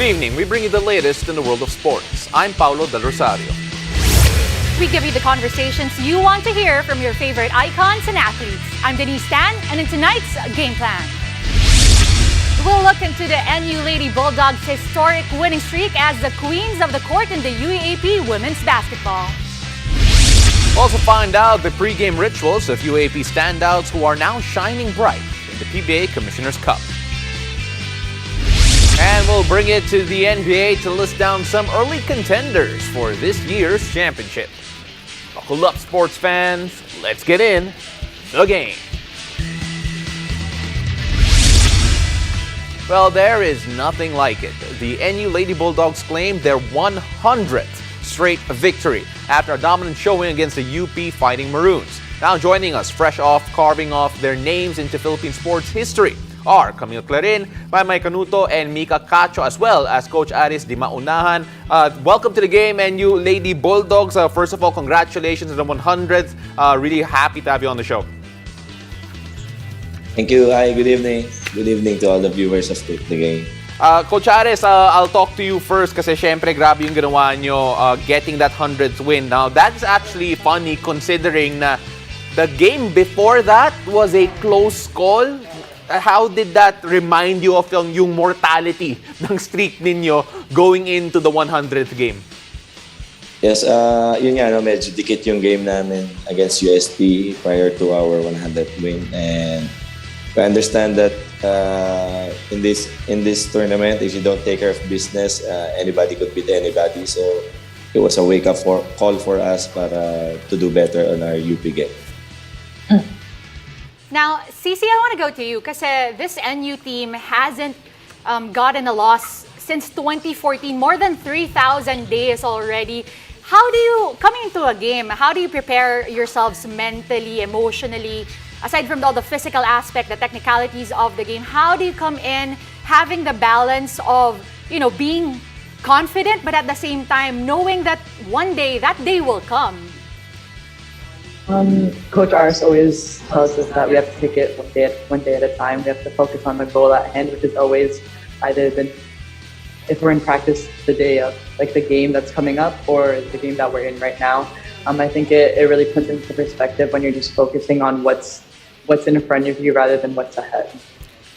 Good evening. We bring you the latest in the world of sports. I'm Paulo Del Rosario. We give you the conversations you want to hear from your favorite icons and athletes. I'm Denise Tan, and in tonight's Game Plan, we'll look into the NU Lady Bulldogs' historic winning streak as the queens of the court in the UAAP women's basketball. Also find out the pre-game rituals of UAAP standouts who are now shining bright in the PBA Commissioner's Cup. And we'll bring it to the NBA to list down some early contenders for this year's championship. Buckle up, sports fans. Let's get in the game. Well, there is nothing like it. The NU Lady Bulldogs claimed their 100th straight victory after a dominant showing against the UP Fighting Maroons. Now joining us, fresh off carving off their names into Philippine sports history, are Camille Clarin, Maymay Canuto, and Mika Cacho, as well as Coach Aris Di Maunahan. Welcome to the game, NU Lady Bulldogs. First of all, congratulations on the 100th. Really happy to have you on the show. Thank you. Hi, good evening. Good evening to all the viewers of the game. Coach Aris, I'll talk to you first kasi syempre grabe yung ginawa nyo getting that 100th win. Now, that's actually funny considering na the game before that was a close call. How did that remind you of yung mortality ng streak ninyo going into the 100th game? Yes, yun nga, no, medyo dikit yung game namin against UST prior to our 100th win. And I understand that in this tournament, if you don't take care of business, anybody could beat anybody. So it was a wake-up call for us para to do better on our UP game. Now, Cici, I want to go to you because this NU team hasn't gotten a loss since 2014, more than 3,000 days already. How do you, coming into a game, how do you prepare yourselves mentally, emotionally, aside from all the physical aspect, the technicalities of the game? How do you come in having the balance of, being confident, but at the same time knowing that one day, that day will come? Coach Ars always tells us that we have to take it one day at a time. We have to focus on the goal at hand, which is always either if we're in practice the day of like the game that's coming up or the game that we're in right now. I think it really puts into perspective when you're just focusing on what's in front of you rather than what's ahead.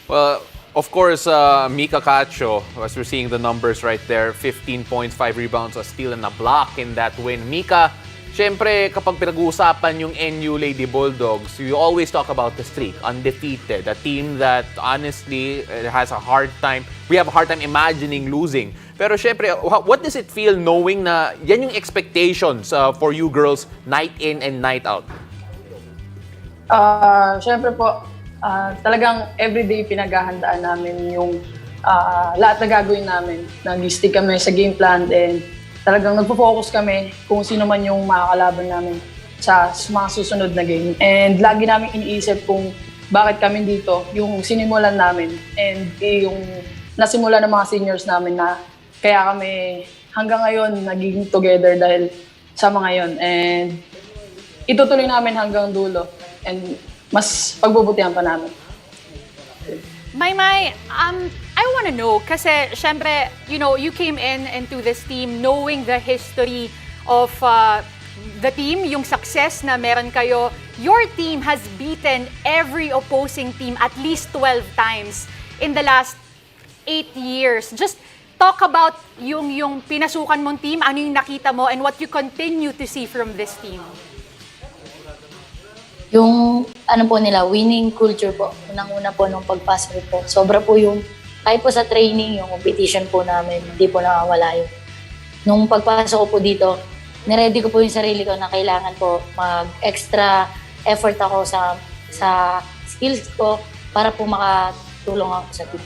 Well, of course, Mika Cacho, as we're seeing the numbers right there, 15 points, 5 rebounds, a steal, and a block in that win. Mika, syempre, kapag pinag-uusapan yung NU Lady Bulldogs, you always talk about the streak, undefeated, a team that honestly has a hard time. We have a hard time imagining losing. Pero syempre, what does it feel knowing na yan yung expectations for you girls night in and night out? Syempre po, talagang everyday pinaghahandaan namin yung lahat na gagawin namin. Nag-stick kami sa game plan and talagang nagpo-focus kami kung sino man yung makakalaban namin sa mga susunod na game. And lagi namin iniisip kung bakit kami dito, yung sinimulan namin and yung nasimulan ng mga seniors namin na kaya kami hanggang ngayon nagiging together dahil sa mga yon. And itutuloy namin hanggang dulo and mas pagbubutihan pa namin. Maymay, I want to know, kasi syempre, you came into this team knowing the history of the team, yung success na meron kayo. Your team has beaten every opposing team at least 12 times in the last 8 years. Just talk about yung pinasukan mong team, ano yung nakita mo, and what you continue to see from this team. Yung po nila, winning culture po. Unang-una po nung pagpasok po. Sobra po yung, kahit po sa training, yung competition po namin, hindi po nakawala yun. Nung pagpasok ko po dito, niready ko po yung sarili ko na kailangan po mag-extra effort ako sa skills ko para po makatulong ako sa team.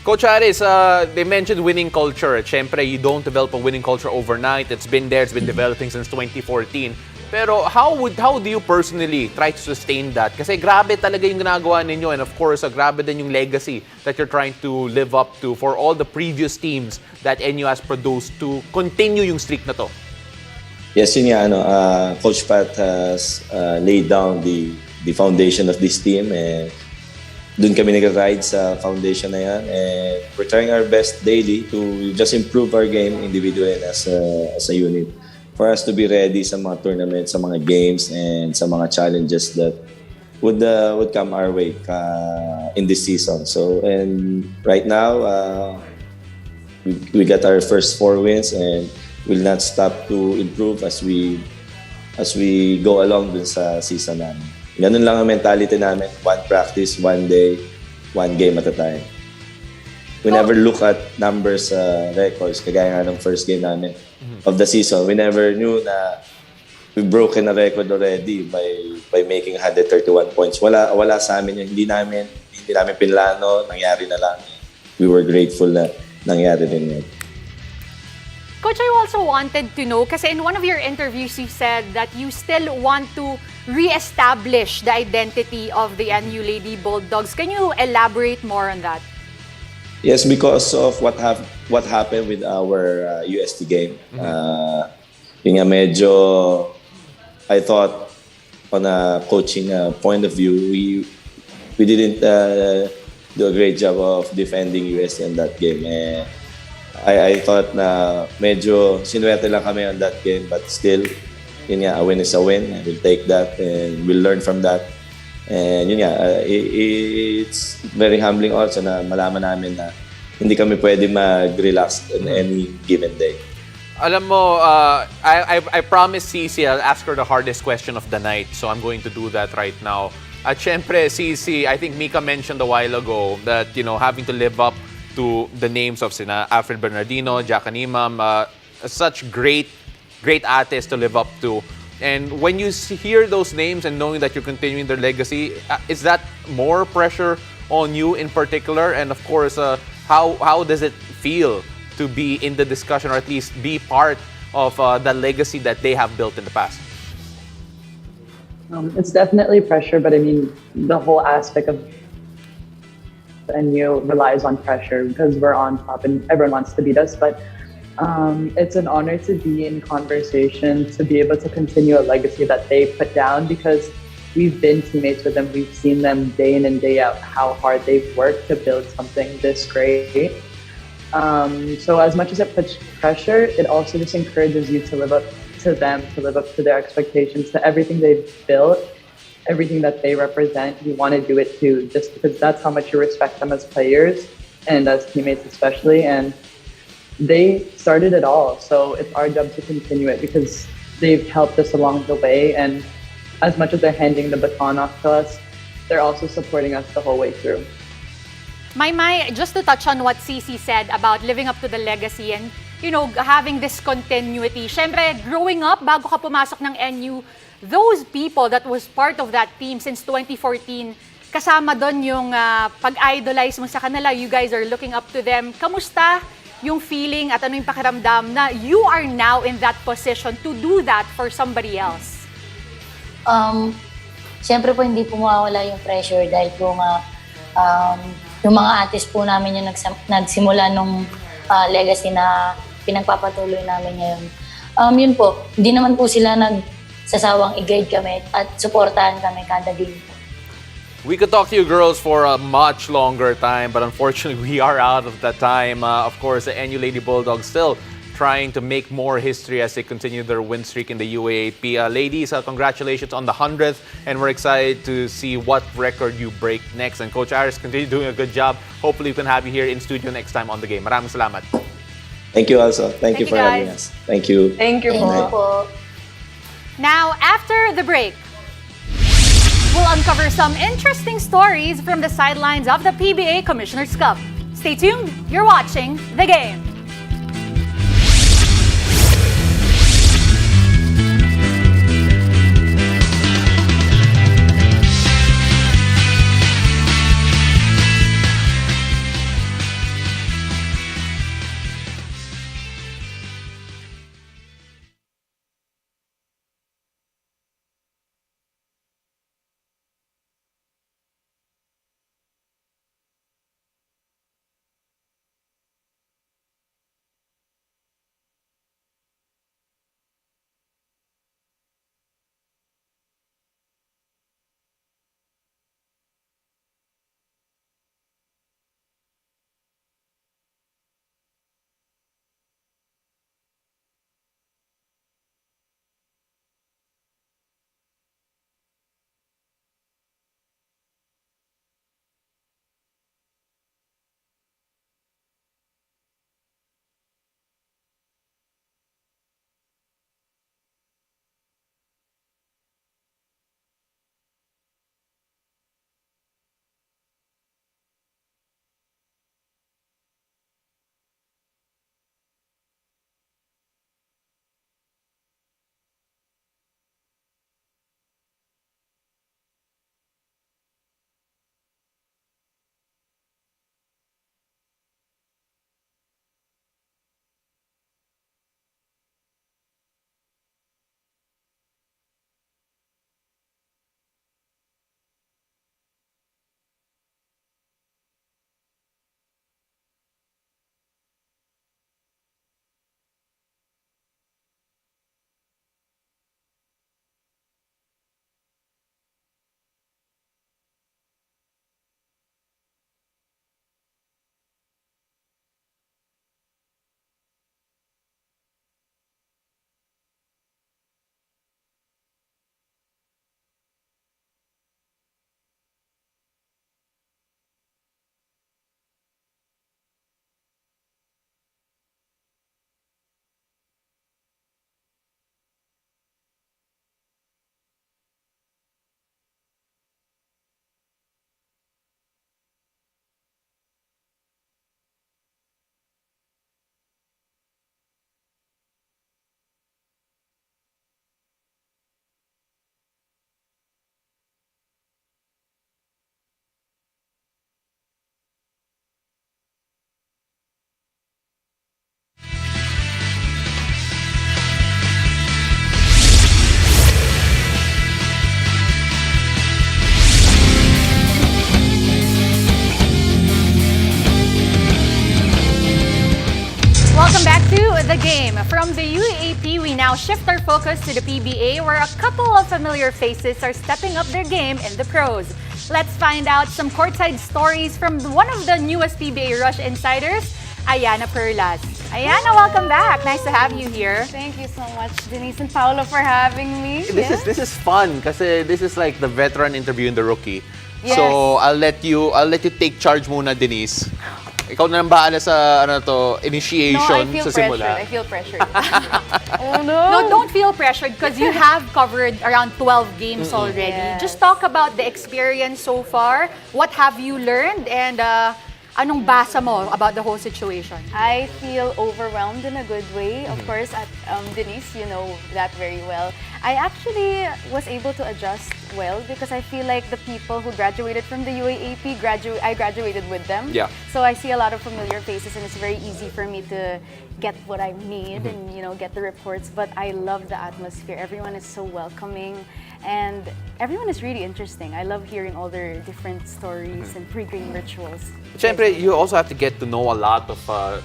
Coach Aris, they mentioned winning culture. Siyempre, you don't develop a winning culture overnight. It's been there, it's been developing since 2014. Pero how do you personally try to sustain that? Kasi grabe talaga yung ginagawa ninyo, and of course, grabe din yung legacy that you're trying to live up to for all the previous teams that NU has produced to continue yung streak na to. Yes, yun nga, Coach Pat has laid down the foundation of this team, and Doon kami nag-ride sa foundation na yan, and we're trying our best daily to just improve our game individually and as a unit for us to be ready sa mga tournaments, sa mga games, and sa mga challenges that would come our way in this season. So, and right now, we got our first 4 wins, and will not stop to improve as we go along dun sa season namin. Ganun lang ang mentality namin. One practice, one day, one game at a time. We never look at numbers, records, kagaya nga ng first game namin of the season. We never knew na we've broken a record already by making 131 points. Wala sa amin yun. Hindi namin pinlano, nangyari na lang. We were grateful na nangyari din yun. Coach, I also wanted to know, kasi in one of your interviews, you said that you still want to re-establish the identity of the NU Lady Bulldogs. Can you elaborate more on that? Yes, because of what happened with our UST game. Yun nga, medyo, I thought, on a coaching point of view, we didn't do a great job of defending UST in that game. I thought na medyo sinuwerte lang kami on that game, but still, yun nga, a win is a win. We'll take that and we'll learn from that. And yun nga, it's very humbling also na malaman namin na hindi kami pwede mag-relax on any given day. Alam mo, I promised Cici I'll ask her the hardest question of the night, so I'm going to do that right now. At syempre, Cici, I think Mika mentioned a while ago that, you know, having to live up to the names of sina Alfred Bernardino, Jack Animam, such great athletes to live up to. And when you hear those names and knowing that you're continuing their legacy, is that more pressure on you in particular? And of course, how does it feel to be in the discussion, or at least be part of the legacy that they have built in the past? It's definitely pressure, but I mean, the whole aspect of NU relies on pressure because we're on top and everyone wants to beat us. But it's an honor to be in conversation, to be able to continue a legacy that they put down, because we've been teammates with them. We've seen them day in and day out, how hard they've worked to build something this great. So as much as it puts pressure, it also just encourages you to live up to them, to live up to their expectations, to everything they've built, everything that they represent. You want to do it too, just because that's how much you respect them as players and as teammates especially. And they started it all, so it's our job to continue it because they've helped us along the way. And as much as they're handing the baton off to us, they're also supporting us the whole way through. My, just to touch on what Cici said about living up to the legacy and, you know, having this continuity. Syempre, growing up, bago ka pumasok ng NU, those people that was part of that team since 2014, kasama doon yung pag-idolize mo sa kanila, you guys are looking up to them. Kamusta yung feeling at ano yung pakiramdam na you are now in that position to do that for somebody else? Siyempre po, hindi po mawawala yung pressure dahil po nga, yung mga artist po namin yung nagsimula nung legacy na pinagpapatuloy namin ngayon. Yun po, hindi naman po sila nagsasawang i-guide kami at supportahan kami kada game po. We could talk to you girls for a much longer time, but unfortunately we are out of that time. Of course, the NU Lady Bulldogs still trying to make more history as they continue their win streak in the UAAP. Ladies, congratulations on the 100th, and we're excited to see what record you break next. And Coach Aris, continue doing a good job. Hopefully we can have you here in studio next time on the game. Maraming salamat. Thank you also. Thank you for having guys. us. Thank you. Thank you Thank you po. Now, after the break, we'll uncover some interesting stories from the sidelines of the PBA Commissioner's Cup. Stay tuned. You're watching The Game. game. From the UAAP, we now shift our focus to the PBA, where a couple of familiar faces are stepping up their game in the pros. Let's find out some courtside stories from one of the newest PBA Rush insiders, Ayana Perlas. Ayana, welcome back. Nice to have you here. Thank you so much, Denise and Paolo, for having me. This is fun kasi this is like the veteran interviewing the rookie. Yes. So I'll let you take charge muna, Denise. Ikaw na lang bahala sa initiation sa simula. I feel pressured. Oh no, don't feel pressured because you have covered around 12 games already. Yes. Just talk about the experience so far. What have you learned and anong basa mo about the whole situation? I feel overwhelmed in a good way. Of course, at Denise, you know that very well. I actually was able to adjust well because I feel like the people who graduated from the UAAP, I graduated with them. Yeah. So I see a lot of familiar faces and it's very easy for me to get what I need and get the reports. But I love the atmosphere. Everyone is so welcoming and everyone is really interesting. I love hearing all their different stories and pre-game rituals. Siyempre, you also have to get to know a lot of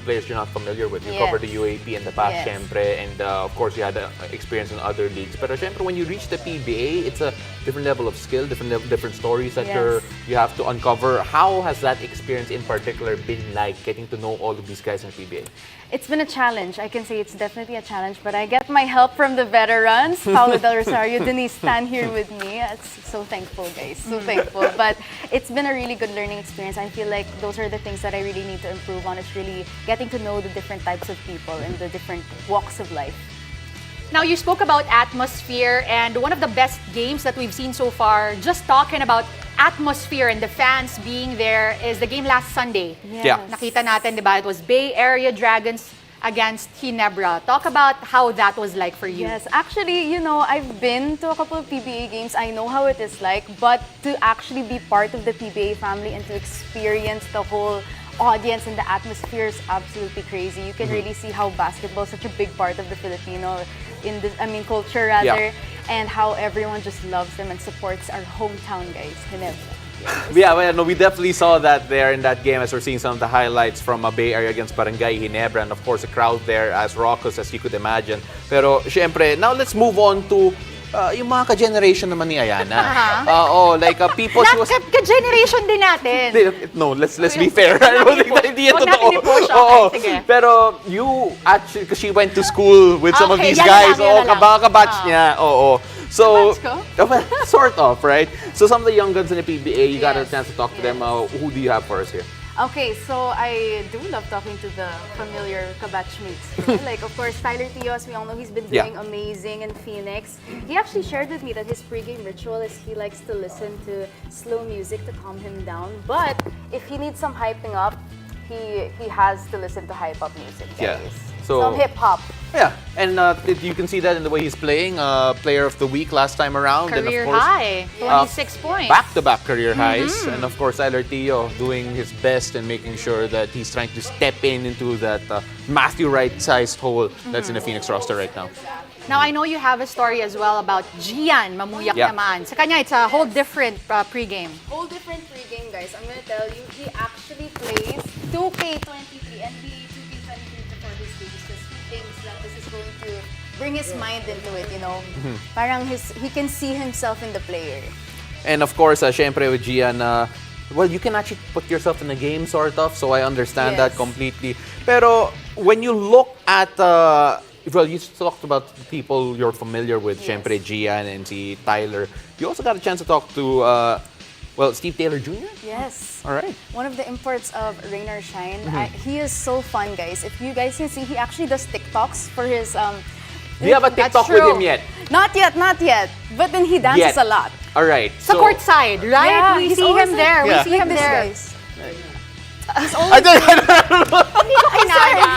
players you're not familiar with. You Yes. covered the UAP in the past, Yes. syempre, and of course you had experience in other leagues. Pero syempre, when you reach the PBA, it's a different level of skill, different stories that Yes. you have to uncover. How has that experience in particular been like, getting to know all of these guys in PBA? It's been a challenge. I can say it's definitely a challenge, but I get my help from the veterans. Paolo Del Rosario, Denise, stand here with me. It's so thankful, guys. So thankful. But it's been a really good learning experience. I feel like those are the things that I really need to improve on. It's really getting to know the different types of people and the different walks of life. Now, you spoke about atmosphere, and one of the best games that we've seen so far, just talking about atmosphere and the fans being there, is the game last Sunday. Yes. Yeah. Nakita natin, di ba? It was Bay Area Dragons against Ginebra. Talk about how that was like for you. Yes, actually, I've been to a couple of PBA games. I know how it is like, but to actually be part of the PBA family and to experience the whole audience and the atmosphere is absolutely crazy. You can really see how basketball is such a big part of the Filipino culture rather, and how everyone just loves them and supports our hometown guys, Ginebra. Yeah, well, no, we definitely saw that there in that game as we're seeing some of the highlights from Bay Area against Barangay Ginebra, and of course the crowd there as raucous as you could imagine. Pero syempre, now let's move on to yung mga ka-generation naman ni Ayana. People she was... Ka-generation din natin. No, let's be fair. I don't think na hindi yan Huwag natin totoo. i-push. Okay, Oo. sige. Pero you actually, because she went to school with some of Okay, these yan guys. na lang. Kabatch niya. Oo. So, Kabatch ko? sort of, right? So some of the young guns in the PBA, you got a Yes. chance to talk to them. Who do you have for us here? Okay, so I do love talking to the familiar kabatchmates. Like, of course, Tyler Tios, we all know he's been doing amazing in Phoenix. He actually shared with me that his pregame ritual is he likes to listen to slow music to calm him down. But if he needs some hyping up, he has to listen to hype-up music, guys. Yeah. So- Some hip-hop. Yeah, and you can see that in the way he's playing. Player of the week last time around. and of Career course, high, 26 points. back-to-back career highs. And of course, Tyler Tio doing his best and making sure that he's trying to step into that Matthew Wright-sized hole that's in the Phoenix roster right now. Now, I know you have a story as well about Gian Mamuyak Yeah. naman. Sa kanya, it's a whole different pregame. Whole different pregame, guys. I'm gonna tell you, he actually plays 2K23, NBA 2K23 before his games because he thinks that this is going to bring his mind into it, Parang he can see himself in the player. And of course, syempre with Gian, well, you can actually put yourself in the game, sort of, so I understand that Yes. completely. Pero when you look at, well, you talked about the people you're familiar with, Yes. syempre Gian and si Tyler. You also got a chance to talk to, Steve Taylor Jr.? Yes. All right. One of the imports of Rain or Shine. He is so fun, guys. If you guys can see, he actually does TikToks for his... Do you have a That's TikTok with true. him yet? Not yet. But then he dances Yet. a lot. All right. Sa courtside, right? Yeah, we he's see always him there. Yeah. We see him Like this, there. guys. I don't Hindi ko kinaya.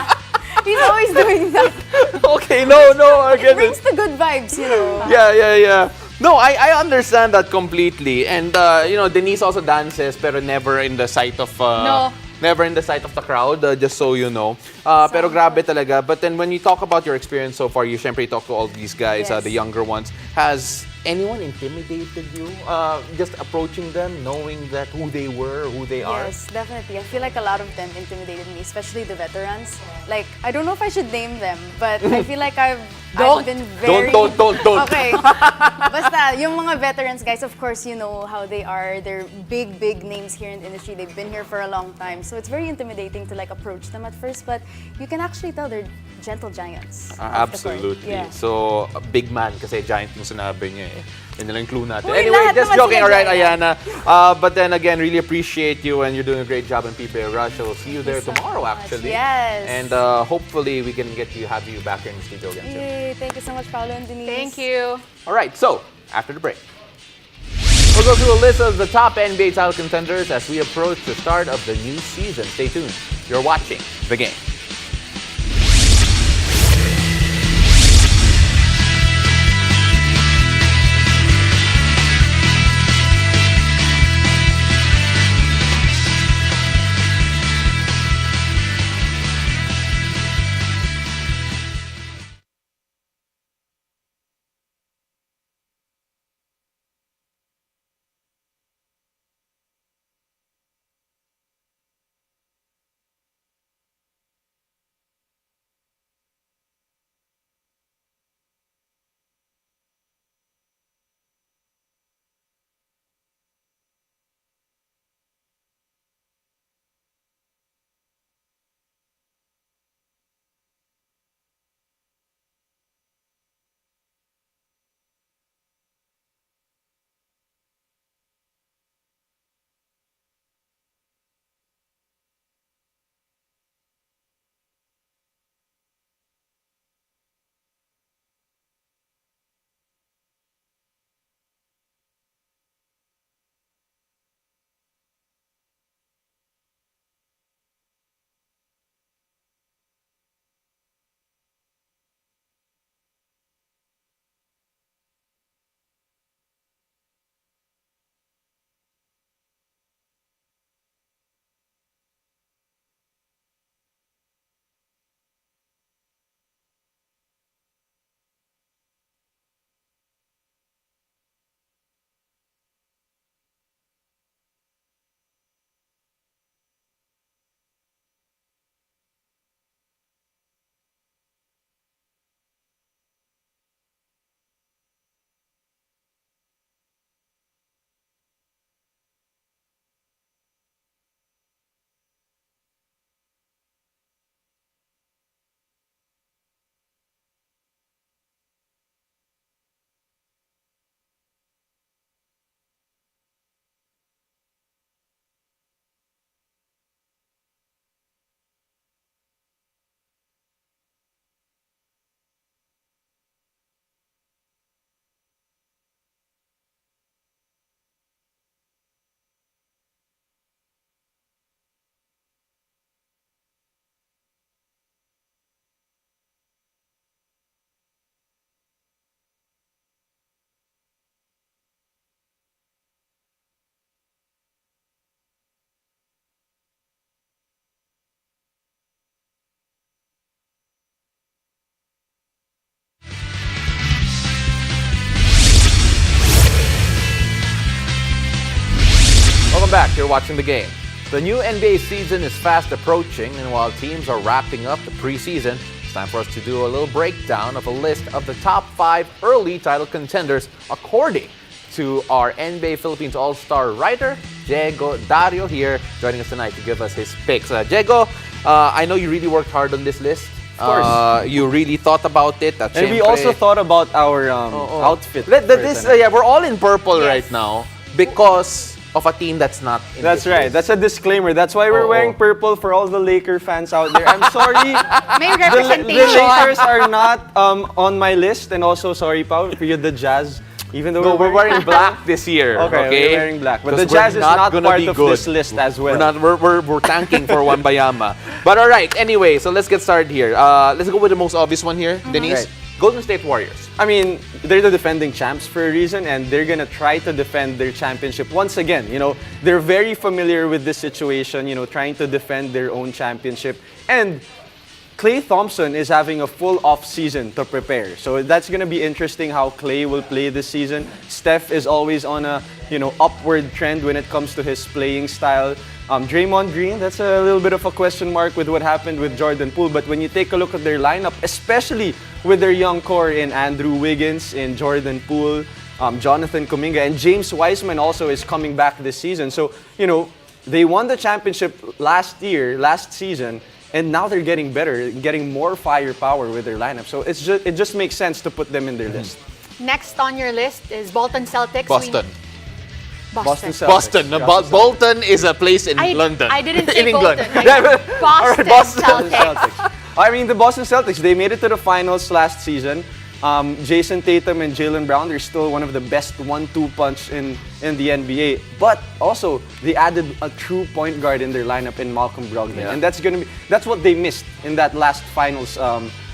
He's always doing that. Okay, no, I It get brings it. the good vibes, Yeah. No, I understand that completely. And, Denise also dances, pero never in the sight of... No. Never in the sight of the crowd, just so you know. Pero grabe talaga. But then when you talk about your experience so far, you syempre talk to all these guys, Yes. the younger ones. Has anyone intimidated you? Just approaching them, knowing that who they were, who they are? Yes, definitely. I feel like a lot of them intimidated me, especially the veterans. Like, I don't know if I should name them, but I feel like I've been very... Don't. Okay. Basta, yung mga veterans, guys, of course, you know how they are. They're big names here in the industry. They've been here for a long time. So it's very intimidating to like approach them at first, but you can actually tell they're gentle giants. off the court. Absolutely. Yeah. So, big man kasi giant yung sinabi niya eh. Yun na lang yung clue natin. Uy, Anyway, lahat just naman joking. sila Alright, giant. Ayana. But then again, really appreciate you and you're doing a great job in PBA Rush. So, we'll see you there so tomorrow much. actually. Yes. And hopefully we can have you back here in the studio again soon. Yay, thank you so much, Paolo and Denise. Thank you. Alright, so, after the break. We'll go through a list of the top NBA title contenders as we approach the start of the new season. Stay tuned. You're watching The Game. Welcome back. You're watching The Game. The new NBA season is fast approaching, and while teams are wrapping up the preseason, it's time for us to do a little breakdown of a list of the top 5 early title contenders according to our NBA Philippines All-Star writer, Diego Dario, here joining us tonight to give us his picks. Diego, I know you really worked hard on this list. Of course. You really thought about it. And we also thought about our outfit. We're all in purple right now because of a team that's not in That's this right. list. That's a disclaimer. That's why we're wearing purple for all the Laker fans out there. I'm sorry. May The representation. Lakers are not on my list. And also, sorry, Pao, for you, the Jazz. Even though No, we're wearing black this year. Okay, Okay, we're wearing black. But Because the Jazz we're is not gonna part be of good. this list as well. We're tanking for Wambayama. But all right, anyway, so let's get started here. Let's go with the most obvious one here, Denise. Right. Golden State Warriors. I mean, they're the defending champs for a reason, and they're gonna try to defend their championship once again. You know, they're very familiar with this situation. You know, trying to defend their own championship, and Klay Thompson is having a full off season to prepare. So that's going to be interesting how Klay will play this season. Steph is always on a, upward trend when it comes to his playing style. Draymond Green, that's a little bit of a question mark with what happened with Jordan Poole. But when you take a look at their lineup, especially with their young core in Andrew Wiggins, in Jordan Poole, Jonathan Kuminga, and James Wiseman also is coming back this season. So, they won the championship last season, and now they're getting better, getting more firepower with their lineup. So it just makes sense to put them in their list. Next on your list is Bolton Celtics. Boston. Boston Celtics. Boston. No, Bolton is a place in London. I didn't say in England. Bolton. Boston Celtics. I mean, the Boston Celtics, they made it to the finals last season. Jason Tatum and Jaylen Brown, they're still one of the best 1-2 punch in the NBA. But also, they added a true point guard in their lineup in Malcolm Brogdon. Yeah. And that's what they missed in that last finals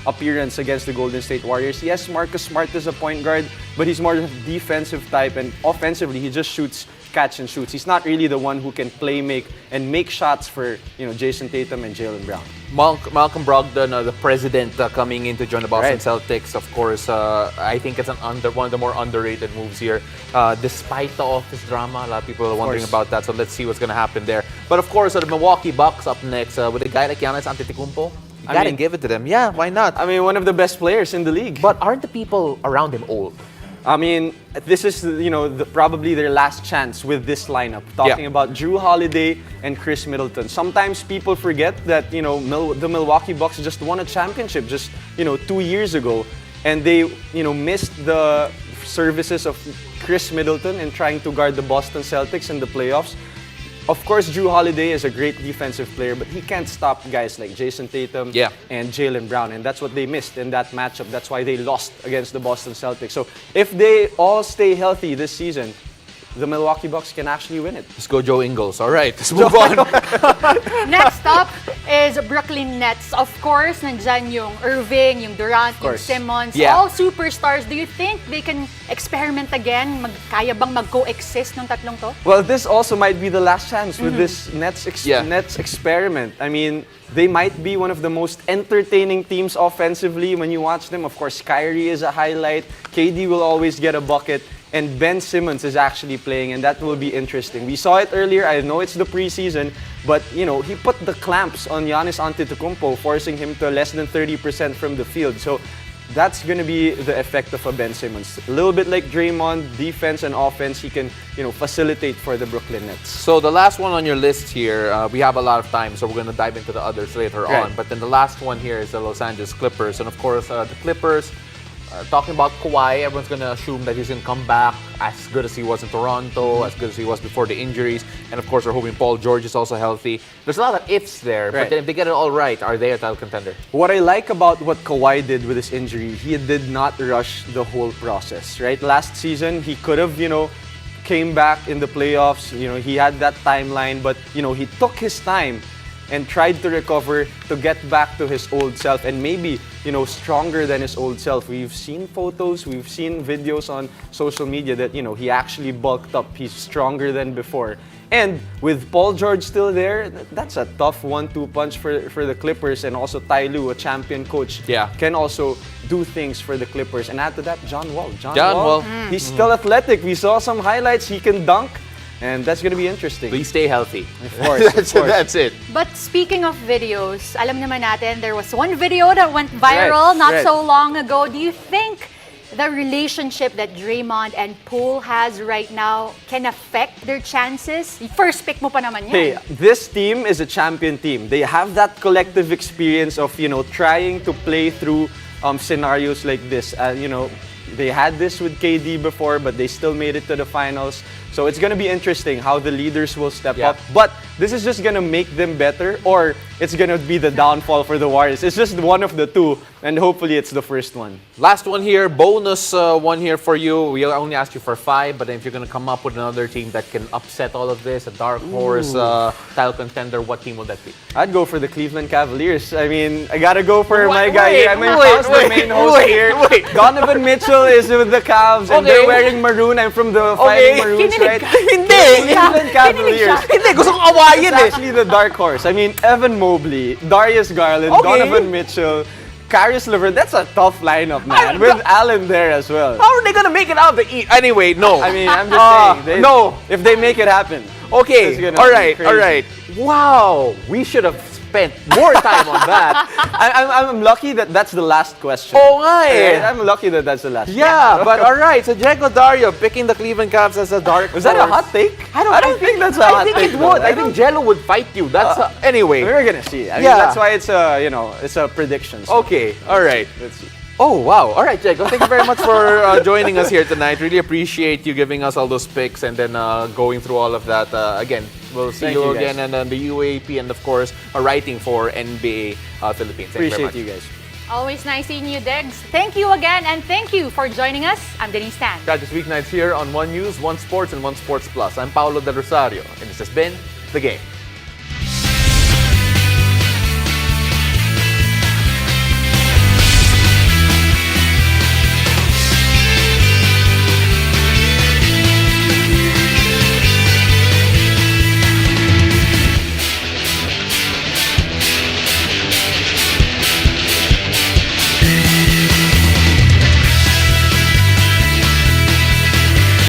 appearance against the Golden State Warriors. Yes, Marcus Smart is a point guard, but he's more of a defensive type, and offensively, he just shoots catch and shoots. He's not really the one who can make shots for Jason Tatum and Jaylen Brown. Malcolm Brogdon, the president, coming in to join the Boston Right. Celtics. Of course, I think it's one of the more underrated moves here. Despite the office drama, a lot of people are wondering about that. So let's see what's going to happen there. But of course, the Milwaukee Bucks up next with a guy like Giannis Antetokounmpo. You gotta give it to them. Yeah, why not? I mean, one of the best players in the league. But aren't the people around him old? I mean, this is probably their last chance with this lineup. Talking about Drew Holiday and Chris Middleton. Sometimes people forget that the Milwaukee Bucks just won a championship just 2 years ago, and they missed the services of Chris Middleton in trying to guard the Boston Celtics in the playoffs. Of course, Drew Holiday is a great defensive player, but he can't stop guys like Jason Tatum and Jaylen Brown, and that's what they missed in that matchup. That's why they lost against the Boston Celtics. So if they all stay healthy this season, the Milwaukee Bucks can actually win it. Let's go Joe Ingles. All right, let's move on. Next up is Brooklyn Nets. Of course, nandyan yung Irving, yung Durant, yung Simmons, all superstars. Do you think they can experiment again? Kaya bang mag-coexist ng tatlong to? Well, this also might be the last chance with this Nets experiment. I mean, they might be one of the most entertaining teams offensively when you watch them. Of course, Kyrie is a highlight. KD will always get a bucket. And Ben Simmons is actually playing, and that will be interesting. We saw it earlier. I know it's the preseason, but he put the clamps on Giannis Antetokounmpo, forcing him to less than 30% from the field. So that's going to be the effect of a Ben Simmons. A little bit like Draymond, defense and offense, he can facilitate for the Brooklyn Nets. So the last one on your list here, we have a lot of time, so we're going to dive into the others later on. But then the last one here is the Los Angeles Clippers, and of course the Clippers. Talking about Kawhi, everyone's going to assume that he's going to come back as good as he was in Toronto, as good as he was before the injuries. And of course, we're hoping Paul George is also healthy. There's a lot of ifs there, but then if they get it all right, are they a title contender? What I like about what Kawhi did with his injury, he did not rush the whole process, right? Last season, he could have, came back in the playoffs. He had that timeline, but, he took his time and tried to recover to get back to his old self, and maybe stronger than his old self. We've seen photos, we've seen videos on social media that he actually bulked up. He's stronger than before. And with Paul George still there, that's a tough 1-2 punch for the Clippers. And also Ty Lue, a champion coach, can also do things for the Clippers. And add to that, John Wall. John Wall, he's still athletic. We saw some highlights. He can dunk. And that's going to be interesting. Please stay healthy. Of course, that's it. But speaking of videos, alam naman natin, there was one video that went viral not so long ago. Do you think the relationship that Draymond and Poole has right now can affect their chances? First pick mo pa naman yan. Hey, this team is a champion team. They have that collective experience of, trying to play through scenarios like this. They had this with KD before, but they still made it to the finals. So it's going to be interesting how the leaders will step up. But this is just going to make them better, or it's going to be the downfall for the Warriors. It's just one of the two, and hopefully it's the first one. Last one here, bonus one here for you. We only asked you for 5, but if you're going to come up with another team that can upset all of this, a dark horse title contender, what team will that be? I'd go for the Cleveland Cavaliers. I mean, I got to go for my guy here. I'm the main host here. Donovan Mitchell Michelle is with the Cavs and they're wearing maroon. I'm from the Fighting Maroons, right? Hindi! Cleveland Cavaliers. Hindi, gusto kong awayin It's eh. actually the dark horse. I mean, Evan Mobley, Darius Garland, Okay. Donovan Mitchell, Caris LeVert. That's a tough lineup, man. With Allen there as well. How are they gonna make it out the East? Anyway, no. I mean, I'm just saying. No. If they make it happen. Okay, It's gonna all be right, crazy. all right. Wow, we should have spent more time on that. I'm lucky that that's the last question. Oo nga eh. Right? I'm lucky that that's the last Yeah, but all right. So Diego Dario picking the Cleveland Cavs as a dark. Was that a horse. hot take? I don't think that's a I hot think take. it would. though. I think Jello would fight you. That's anyway. We're gonna see. I mean, Yeah. that's why it's a it's a prediction. So Okay, all right. let's see. Oh, wow. All right, Diego. Thank you very much for joining us here tonight. Really appreciate you giving us all those picks and then going through all of that. Again, we'll see Thank you you, guys. again and the UAP and, of course, writing for NBA Philippines. Thank Appreciate you you very much. guys. Always nice seeing you, Degs. Thank you again, and thank you for joining us. I'm Denise Tan. Catch us weeknights here on One News, One Sports, and One Sports Plus. I'm Paolo Del Rosario, and this has been The Game.